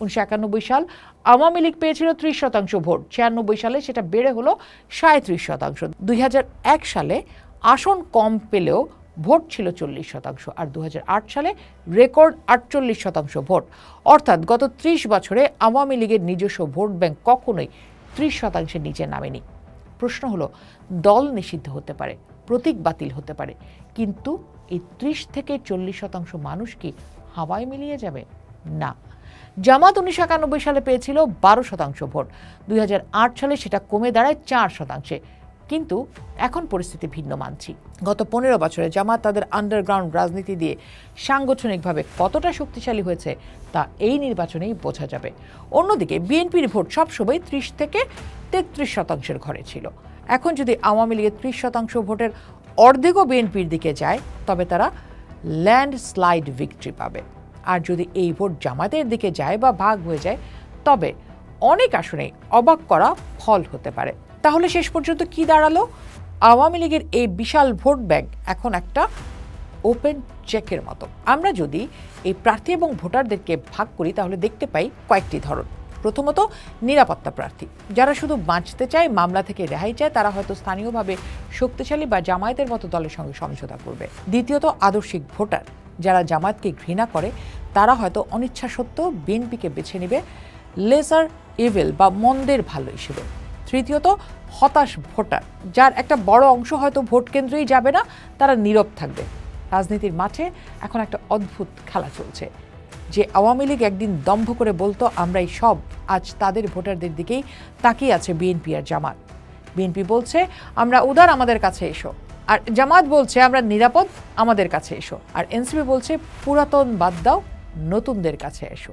1991 সাল আওয়ামী লীগ পেয়েছিল 30% ভোট, 96 সালে সেটা বেড়ে হলো 37%। 2001 সালে আসন কম পেলেও ভোট ছিল 40%, আর 2008 সালে রেকর্ড 48% ভোট। অর্থাৎ গত 30 বছরে আওয়ামী লীগের নিজস্ব ভোট ব্যাংক কখনোই 30%-এর নিচে নামেনি। প্রশ্ন হলো, দল নিষিদ্ধ হতে পারে, প্রতীক বাতিল হতে পারে, কিন্তু এই 30 থেকে 40% মানুষ কি হাওয়ায় মিলিয়ে যাবে? না। জামাত 1991 সালে পেয়েছিল 12% ভোট, 2008 সালে সেটা কমে দাঁড়ায় 4%। কিন্তু এখন পরিস্থিতি ভিন্ন মানছি। গত 15 বছরে জামাত তাদের আন্ডারগ্রাউন্ড রাজনীতি দিয়ে সাংগঠনিকভাবে কতটা শক্তিশালী হয়েছে তা এই নির্বাচনেই বোঝা যাবে। অন্যদিকে বিএনপির ভোট সবসময় 30 থেকে 33%-এর ঘরে ছিল। এখন যদি আওয়ামী লীগের 30% ভোটের অর্ধেকও বিএনপির দিকে যায়, তবে তারা ল্যান্ডস্লাইড ভিক্টরি পাবে। আর যদি এই ভোট জামাতের দিকে যায় বা ভাগ হয়ে যায়, তবে অনেক আসনে অবাক করা ফল হতে পারে। তাহলে শেষ পর্যন্ত কি দাঁড়ালো? আওয়ামী লীগের এই বিশাল ভোট ব্যাংক এখন একটা ওপেন চেকের মতো। আমরা যদি এই প্রার্থী এবং ভোটারদেরকে ভাগ করি, তাহলে দেখতে পাই কয়েকটি ধরন। প্রথমত, নিরাপত্তা প্রার্থী, যারা শুধু বাঁচতে চায়, মামলা থেকে রেহাই চায়, তারা হয়তো স্থানীয়ভাবে শক্তিশালী বা জামায়াতের মতো দলের সঙ্গে সমঝোতা করবে। দ্বিতীয়ত, আদর্শিক ভোটার, যারা জামায়াতকে ঘৃণা করে, তারা হয়তো অনিচ্ছা সত্ত্বেও বিএনপিকে বেছে নেবে লেসার ইভিল বা মন্দের ভালো হিসেবে। তৃতীয়ত, হতাশ ভোটার, যার একটা বড় অংশ হয়তো ভোট কেন্দ্রেই যাবে না, তারা নীরব থাকবে। রাজনীতির মাঠে এখন একটা অদ্ভুত খেলা চলছে। যে আওয়ামী লীগ একদিন দম্ভ করে বলতো আমরাই সব, আজ তাদের ভোটারদের দিকেই তাকিয়ে আছে বিএনপি আর জামাত। বিএনপি বলছে আমরা উদার, আমাদের কাছে এসো, আর জামাত বলছে আমরা নিরাপদ, আমাদের কাছে এসো, আর এনসিপি বলছে পুরাতন বাদ দাও, নতুনদের কাছে এসো।